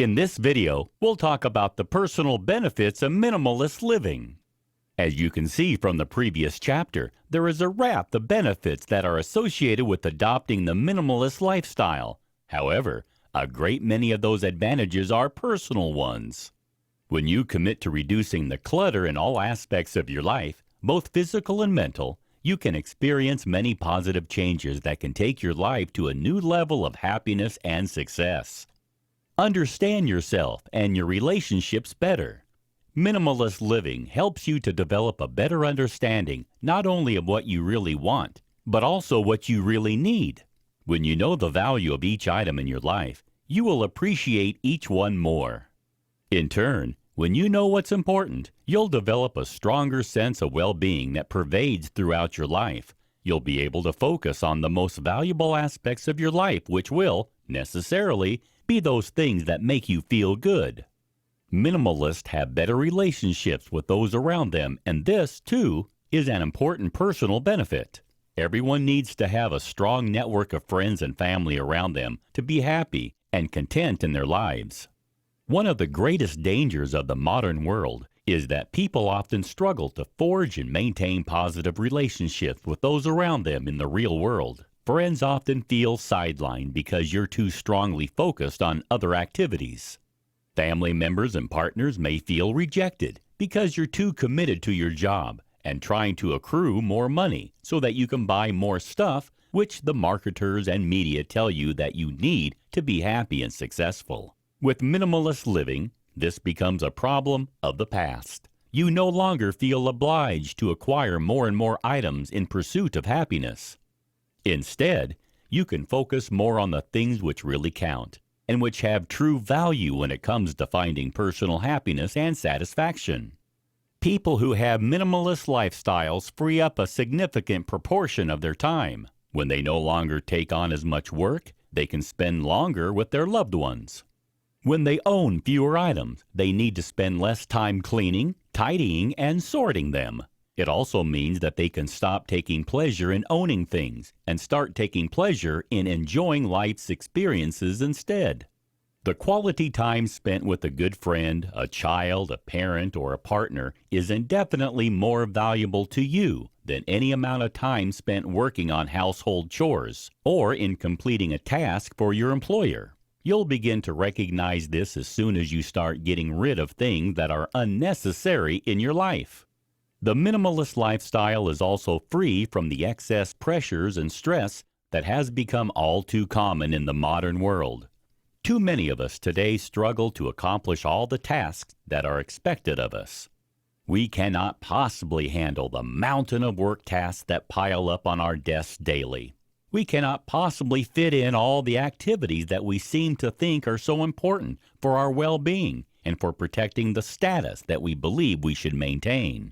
In this video, we'll talk about the personal benefits of minimalist living. As you can see from the previous chapter, there is a raft of benefits that are associated with adopting the minimalist lifestyle. However, a great many of those advantages are personal ones. When you commit to reducing the clutter in all aspects of your life, both physical and mental, you can experience many positive changes that can take your life to a new level of happiness and success. Understand yourself and your relationships better. Minimalist living helps you to develop a better understanding not only of what you really want, but also what you really need. When you know the value of each item in your life, you will appreciate each one more. In turn, when you know what's important, you'll develop a stronger sense of well-being that pervades throughout your life. You'll be able to focus on the most valuable aspects of your life, which will, necessarily, be those things that make you feel good. Minimalists have better relationships with those around them, and this, too, is an important personal benefit. Everyone needs to have a strong network of friends and family around them to be happy and content in their lives. One of the greatest dangers of the modern world is that people often struggle to forge and maintain positive relationships with those around them in the real world. Friends often feel sidelined because you're too strongly focused on other activities. Family members and partners may feel rejected because you're too committed to your job and trying to accrue more money so that you can buy more stuff, which the marketers and media tell you that you need to be happy and successful. With minimalist living, this becomes a problem of the past. You no longer feel obliged to acquire more and more items in pursuit of happiness. Instead, you can focus more on the things which really count and which have true value when it comes to finding personal happiness and satisfaction. People who have minimalist lifestyles free up a significant proportion of their time. When they no longer take on as much work, they can spend longer with their loved ones. When they own fewer items, they need to spend less time cleaning, tidying, and sorting them. It also means that they can stop taking pleasure in owning things and start taking pleasure in enjoying life's experiences instead. The quality time spent with a good friend, a child, a parent, or a partner is indefinitely more valuable to you than any amount of time spent working on household chores or in completing a task for your employer. You'll begin to recognize this as soon as you start getting rid of things that are unnecessary in your life. The minimalist lifestyle is also free from the excess pressures and stress that has become all too common in the modern world. Too many of us today struggle to accomplish all the tasks that are expected of us. We cannot possibly handle the mountain of work tasks that pile up on our desks daily. We cannot possibly fit in all the activities that we seem to think are so important for our well-being and for protecting the status that we believe we should maintain.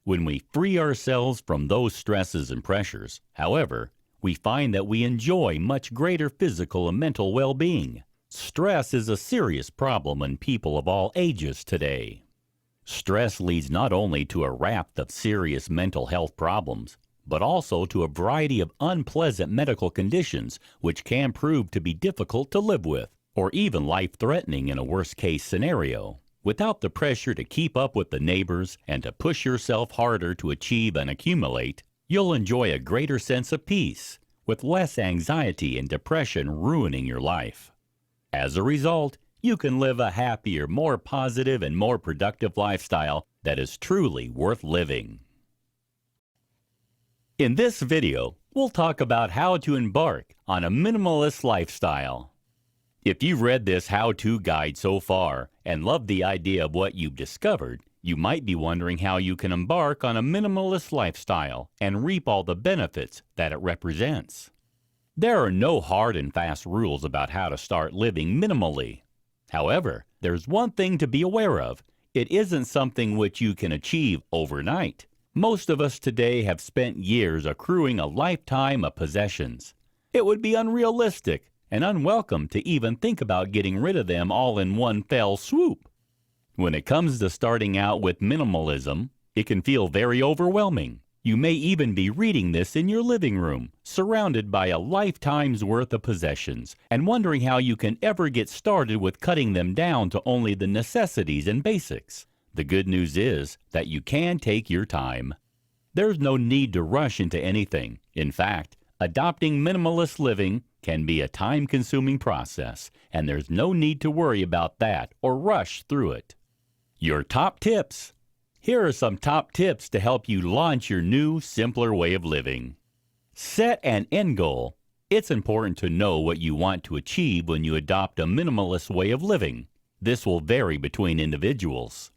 When we free ourselves from those stresses and pressures, however, we find that we enjoy much greater physical and mental well-being. Stress is a serious problem in people of all ages today. Stress leads not only to a raft of serious mental health problems, but also to a variety of unpleasant medical conditions which can prove to be difficult to live with, or even life-threatening in a worst-case scenario. Without the pressure to keep up with the neighbors and to push yourself harder to achieve and accumulate, you'll enjoy a greater sense of peace, with less anxiety and depression ruining your life. As a result, you can live a happier, more positive, and more productive lifestyle that is truly worth living. In this video, we'll talk about how to embark on a minimalist lifestyle. If you've read this how-to guide so far and love the idea of what you've discovered, you might be wondering how you can embark on a minimalist lifestyle and reap all the benefits that it represents. There are no hard and fast rules about how to start living minimally. However, there's one thing to be aware of. It isn't something which you can achieve overnight. Most of us today have spent years accruing a lifetime of possessions. It would be unrealistic and unwelcome to even think about getting rid of them all in one fell swoop. When it comes to starting out with minimalism, it can feel very overwhelming. You may even be reading this in your living room, surrounded by a lifetime's worth of possessions, and wondering how you can ever get started with cutting them down to only the necessities and basics. The good news is that you can take your time. There's no need to rush into anything. In fact, adopting minimalist living can be a time-consuming process, and there's no need to worry about that or rush through it. Your top tips. Here are some top tips to help you launch your new, simpler way of living. Set an end goal. It's important to know what you want to achieve when you adopt a minimalist way of living. This will vary between individuals.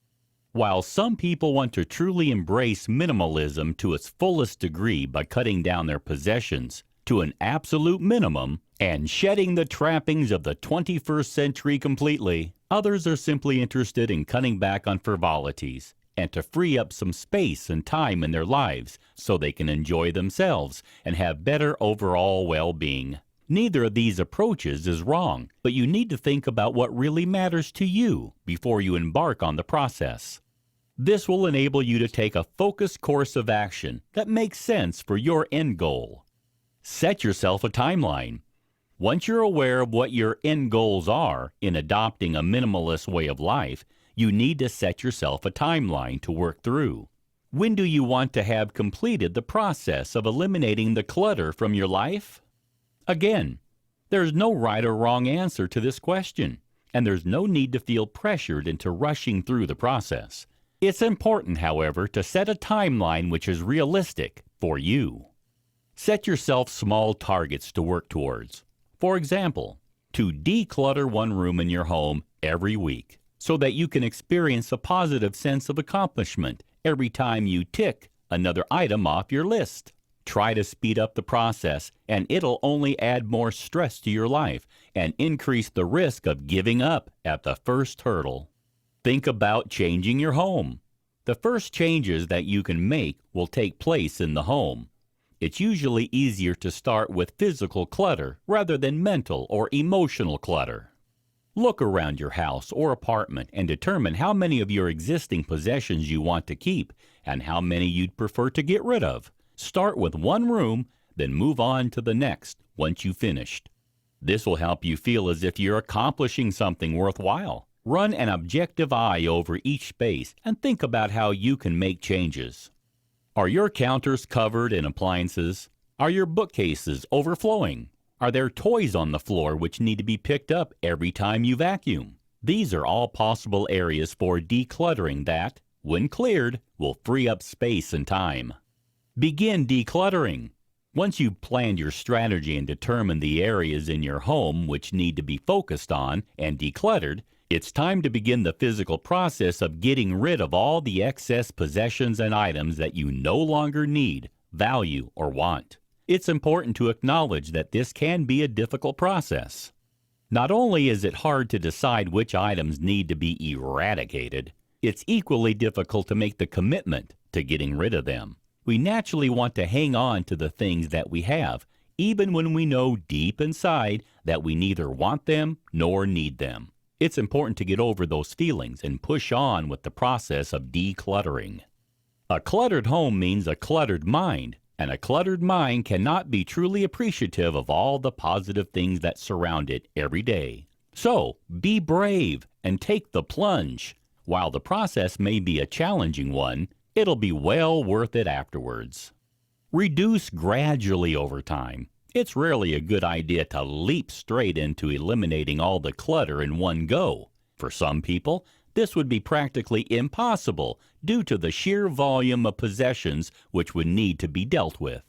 While some people want to truly embrace minimalism to its fullest degree by cutting down their possessions to an absolute minimum and shedding the trappings of the 21st century completely, others are simply interested in cutting back on frivolities and to free up some space and time in their lives so they can enjoy themselves and have better overall well-being. Neither of these approaches is wrong, but you need to think about what really matters to you before you embark on the process. This will enable you to take a focused course of action that makes sense for your end goal. Set yourself a timeline. Once you're aware of what your end goals are in adopting a minimalist way of life, you need to set yourself a timeline to work through. When do you want to have completed the process of eliminating the clutter from your life? Again, there's no right or wrong answer to this question, and there's no need to feel pressured into rushing through the process. It's important, however, to set a timeline which is realistic for you. Set yourself small targets to work towards. For example, to declutter one room in your home every week so that you can experience a positive sense of accomplishment every time you tick another item off your list. Try to speed up the process, and it'll only add more stress to your life and increase the risk of giving up at the first hurdle. Think about changing your home. The first changes that you can make will take place in the home. It's usually easier to start with physical clutter rather than mental or emotional clutter. Look around your house or apartment and determine how many of your existing possessions you want to keep and how many you'd prefer to get rid of. Start with one room, then move on to the next once you've finished. This will help you feel as if you're accomplishing something worthwhile. Run an objective eye over each space and think about how you can make changes. Are your counters covered in appliances? Are your bookcases overflowing? Are there toys on the floor which need to be picked up every time you vacuum? These are all possible areas for decluttering that, when cleared, will free up space and time. Begin decluttering. Once you've planned your strategy and determined the areas in your home which need to be focused on and decluttered, it's time to begin the physical process of getting rid of all the excess possessions and items that you no longer need, value, or want. It's important to acknowledge that this can be a difficult process. Not only is it hard to decide which items need to be eradicated, it's equally difficult to make the commitment to getting rid of them. We naturally want to hang on to the things that we have, even when we know deep inside that we neither want them nor need them. It's important to get over those feelings and push on with the process of decluttering. A cluttered home means a cluttered mind, and a cluttered mind cannot be truly appreciative of all the positive things that surround it every day. So, be brave and take the plunge. While the process may be a challenging one, it'll be well worth it afterwards. Reduce gradually over time. It's rarely a good idea to leap straight into eliminating all the clutter in one go. For some people, this would be practically impossible due to the sheer volume of possessions which would need to be dealt with.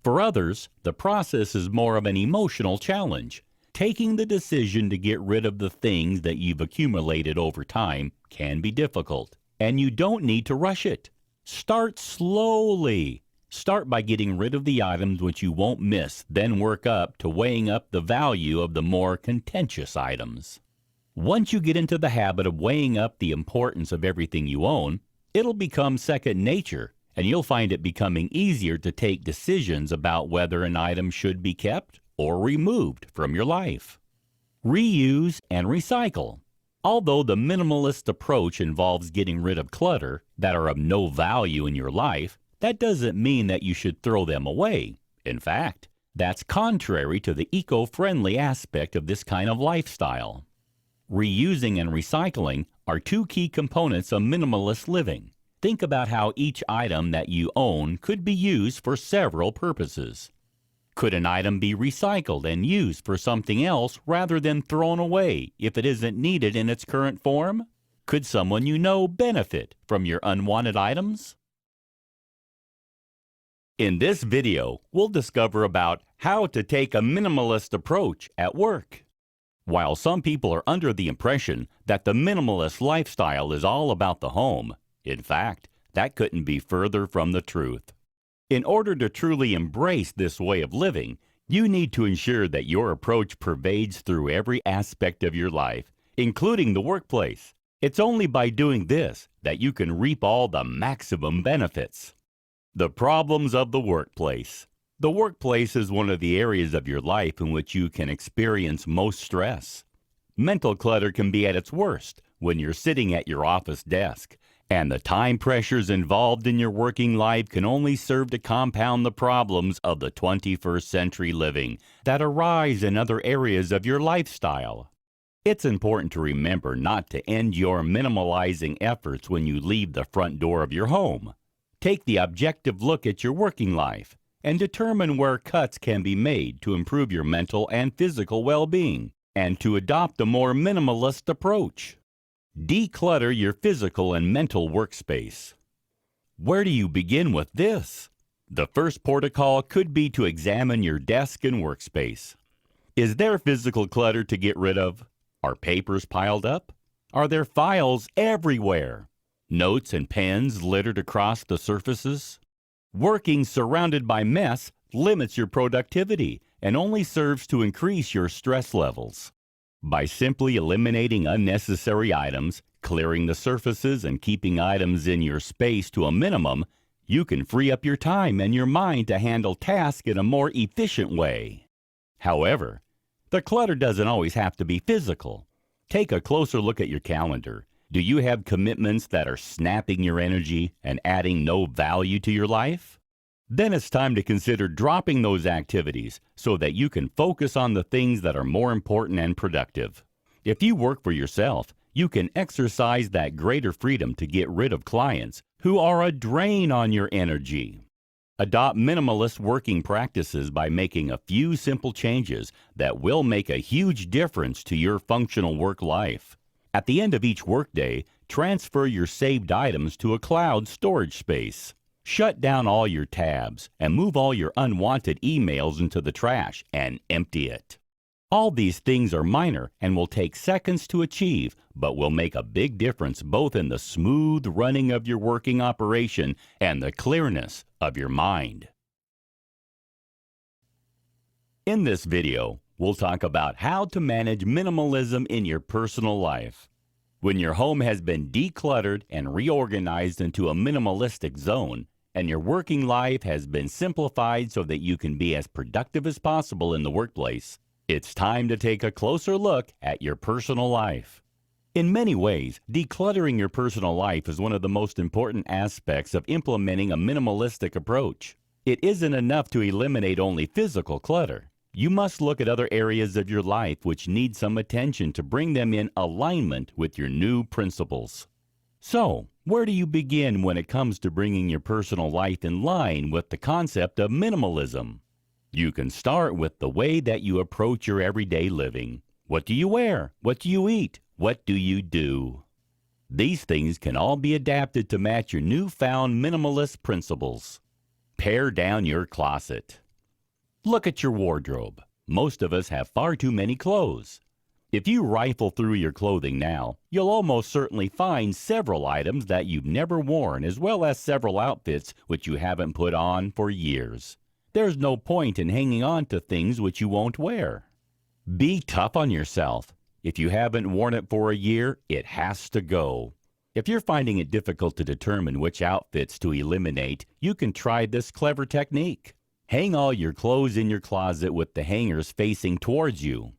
For others, the process is more of an emotional challenge. Taking the decision to get rid of the things that you've accumulated over time can be difficult, and you don't need to rush it. Start slowly. Start by getting rid of the items which you won't miss, then work up to weighing up the value of the more contentious items. Once you get into the habit of weighing up the importance of everything you own, it'll become second nature, and you'll find it becoming easier to take decisions about whether an item should be kept or removed from your life. Reuse and recycle. Although the minimalist approach involves getting rid of clutter that are of no value in your life, that doesn't mean that you should throw them away. In fact, that's contrary to the eco-friendly aspect of this kind of lifestyle. Reusing and recycling are two key components of minimalist living. Think about how each item that you own could be used for several purposes. Could an item be recycled and used for something else rather than thrown away if it isn't needed in its current form? Could someone you know benefit from your unwanted items? In this video, we'll discover about how to take a minimalist approach at work. While some people are under the impression that the minimalist lifestyle is all about the home, in fact, that couldn't be further from the truth. In order to truly embrace this way of living, you need to ensure that your approach pervades through every aspect of your life, including the workplace. It's only by doing this that you can reap all the maximum benefits. The problems of the workplace. The workplace is one of the areas of your life in which you can experience most stress. Mental clutter can be at its worst when you're sitting at your office desk, and the time pressures involved in your working life can only serve to compound the problems of the 21st century living that arise in other areas of your lifestyle. It's important to remember not to end your minimalizing efforts when you leave the front door of your home. Take the objective look at your working life and determine where cuts can be made to improve your mental and physical well-being and to adopt a more minimalist approach. Declutter your physical and mental workspace. Where do you begin with this? The first protocol could be to examine your desk and workspace. Is there physical clutter to get rid of? Are papers piled up? Are there files everywhere? Notes and pens littered across the surfaces? Working surrounded by mess limits your productivity and only serves to increase your stress levels. By simply eliminating unnecessary items, clearing the surfaces, and keeping items in your space to a minimum, you can free up your time and your mind to handle tasks in a more efficient way. However, the clutter doesn't always have to be physical. Take a closer look at your calendar. Do you have commitments that are snapping your energy and adding no value to your life? Then it's time to consider dropping those activities so that you can focus on the things that are more important and productive. If you work for yourself, you can exercise that greater freedom to get rid of clients who are a drain on your energy. Adopt minimalist working practices by making a few simple changes that will make a huge difference to your functional work life. At the end of each workday, transfer your saved items to a cloud storage space. Shut down all your tabs and move all your unwanted emails into the trash and empty it. All these things are minor and will take seconds to achieve, but will make a big difference both in the smooth running of your working operation and the clearness of your mind. In this video, we'll talk about how to manage minimalism in your personal life. When your home has been decluttered and reorganized into a minimalistic zone, and your working life has been simplified so that you can be as productive as possible in the workplace, it's time to take a closer look at your personal life. In many ways, decluttering your personal life is one of the most important aspects of implementing a minimalistic approach. It isn't enough to eliminate only physical clutter. You must look at other areas of your life which need some attention to bring them in alignment with your new principles. So, where do you begin when it comes to bringing your personal life in line with the concept of minimalism? You can start with the way that you approach your everyday living. What do you wear? What do you eat? What do you do? These things can all be adapted to match your newfound minimalist principles. Pare down your closet. Look at your wardrobe. Most of us have far too many clothes. If you rifle through your clothing now, you'll almost certainly find several items that you've never worn, as well as several outfits which you haven't put on for years. There's no point in hanging on to things which you won't wear. Be tough on yourself. If you haven't worn it for a year, it has to go. If you're finding it difficult to determine which outfits to eliminate, you can try this clever technique. Hang all your clothes in your closet with the hangers facing towards you.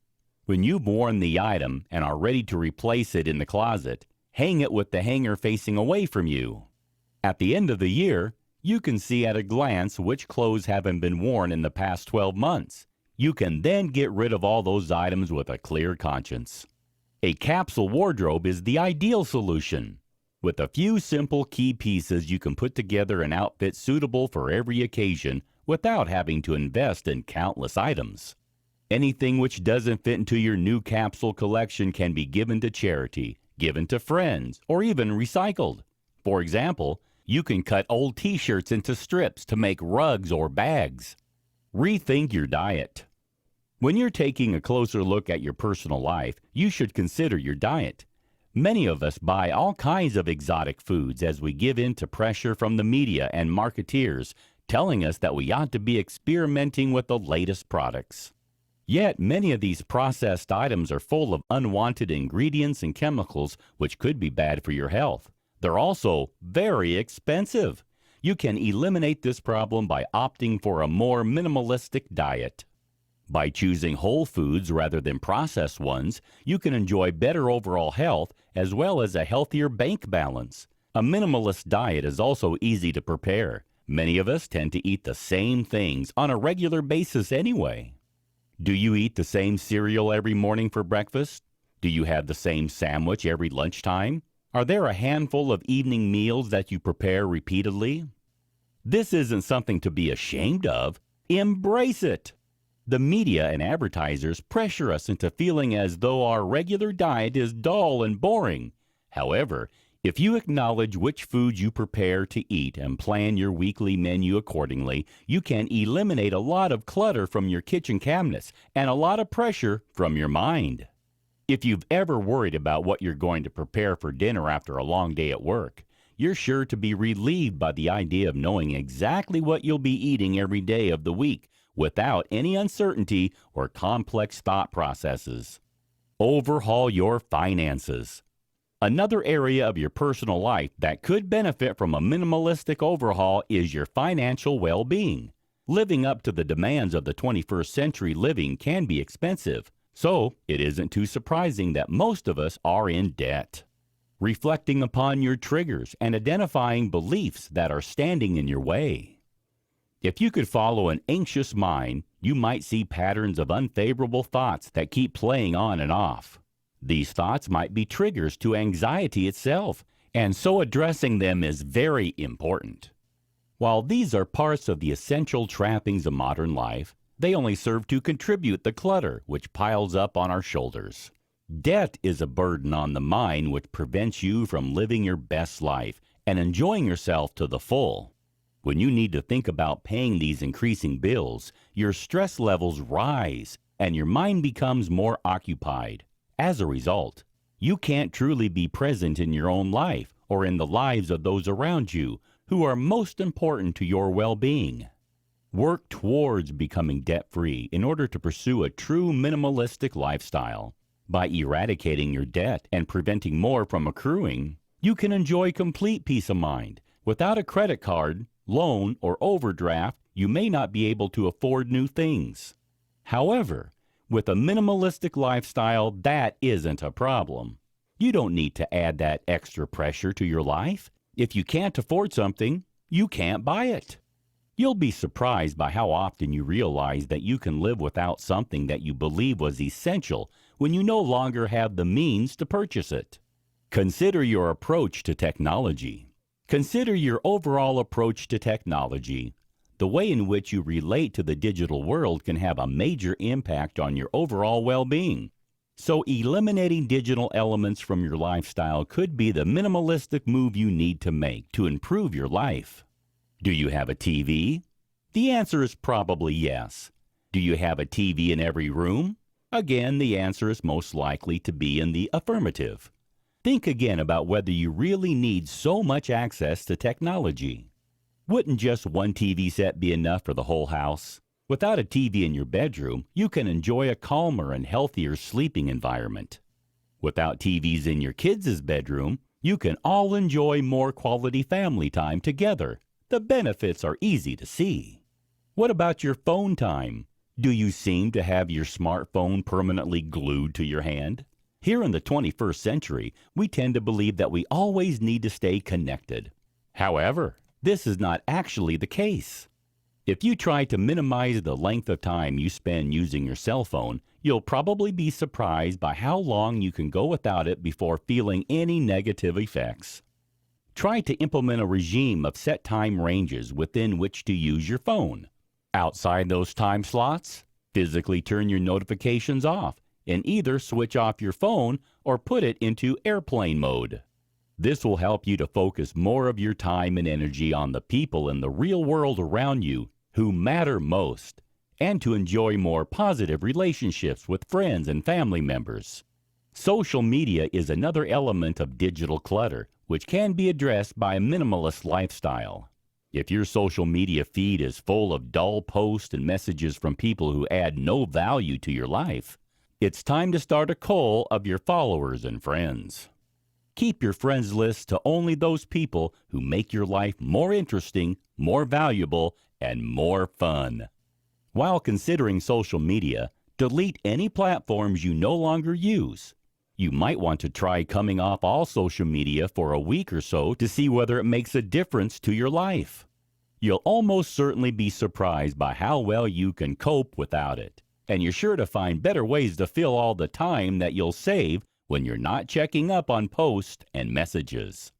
When you've worn the item and are ready to replace it in the closet, hang it with the hanger facing away from you. At the end of the year, You can see at a glance which clothes haven't been worn in the past 12 months. You can then get rid of all those items with a clear conscience. A capsule wardrobe is the ideal solution. With a few simple key pieces, you can put together an outfit suitable for every occasion without having to invest in countless items. Anything which doesn't fit into your new capsule collection can be given to charity, given to friends, or even recycled. For example, you can cut old t-shirts into strips to make rugs or bags. Rethink your diet. When you're taking a closer look at your personal life, you should consider your diet. Many of us buy all kinds of exotic foods as we give in to pressure from the media and marketeers telling us that we ought to be experimenting with the latest products. Yet many of these processed items are full of unwanted ingredients and chemicals which could be bad for your health. They're also very expensive. You can eliminate this problem by opting for a more minimalistic diet. By choosing whole foods rather than processed ones, you can enjoy better overall health as well as a healthier bank balance. A minimalist diet is also easy to prepare. Many of us tend to eat the same things on a regular basis anyway. Do you eat the same cereal every morning for breakfast? Do you have the same sandwich every lunchtime? Are there a handful of evening meals that you prepare repeatedly? This isn't something to be ashamed of. Embrace it! The media and advertisers pressure us into feeling as though our regular diet is dull and boring. However, if you acknowledge which foods you prepare to eat and plan your weekly menu accordingly, you can eliminate a lot of clutter from your kitchen cabinets and a lot of pressure from your mind. If you've ever worried about what you're going to prepare for dinner after a long day at work, you're sure to be relieved by the idea of knowing exactly what you'll be eating every day of the week without any uncertainty or complex thought processes. Overhaul your finances. Another area of your personal life that could benefit from a minimalistic overhaul is your financial well-being. Living up to the demands of the 21st century living can be expensive, so it isn't too surprising that most of us are in debt. Reflecting upon your triggers and identifying beliefs that are standing in your way. If you could follow an anxious mind, you might see patterns of unfavorable thoughts that keep playing on and off. These thoughts might be triggers to anxiety itself, and so addressing them is very important. While these are parts of the essential trappings of modern life, they only serve to contribute the clutter which piles up on our shoulders. Debt is a burden on the mind which prevents you from living your best life and enjoying yourself to the full. When you need to think about paying these increasing bills, your stress levels rise and your mind becomes more occupied. As a result, you can't truly be present in your own life or in the lives of those around you who are most important to your well-being. Work towards becoming debt-free in order to pursue a true minimalistic lifestyle. By eradicating your debt and preventing more from accruing, you can enjoy complete peace of mind. Without a credit card, loan, or overdraft, you may not be able to afford new things. However, with a minimalistic lifestyle, that isn't a problem. You don't need to add that extra pressure to your life. If you can't afford something, you can't buy it. You'll be surprised by how often you realize that you can live without something that you believe was essential when you no longer have the means to purchase it. Consider your approach to technology. Consider your overall approach to technology. The way in which you relate to the digital world can have a major impact on your overall well-being. So eliminating digital elements from your lifestyle could be the minimalistic move you need to make to improve your life. Do you have a TV? The answer is probably yes. Do you have a TV in every room? Again, the answer is most likely to be in the affirmative. Think again about whether you really need so much access to technology. Wouldn't just one TV set be enough for the whole house? Without a TV in your bedroom, you can enjoy a calmer and healthier sleeping environment. Without TVs in your kids' bedroom, you can all enjoy more quality family time together. The benefits are easy to see. What about your phone time? Do you seem to have your smartphone permanently glued to your hand? Here in the 21st century, we tend to believe that we always need to stay connected. However, this is not actually the case. If you try to minimize the length of time you spend using your cell phone, you'll probably be surprised by how long you can go without it before feeling any negative effects. Try to implement a regime of set time ranges within which to use your phone. Outside those time slots, physically turn your notifications off and either switch off your phone or put it into airplane mode. This will help you to focus more of your time and energy on the people in the real world around you who matter most, and to enjoy more positive relationships with friends and family members. Social media is another element of digital clutter, which can be addressed by a minimalist lifestyle. If your social media feed is full of dull posts and messages from people who add no value to your life, it's time to start a cull of your followers and friends. Keep your friends list to only those people who make your life more interesting, more valuable, and more fun. While considering social media, delete any platforms you no longer use. You might want to try coming off all social media for a week or so to see whether it makes a difference to your life. You'll almost certainly be surprised by how well you can cope without it, and you're sure to find better ways to fill all the time that you'll save when you're not checking up on posts and messages.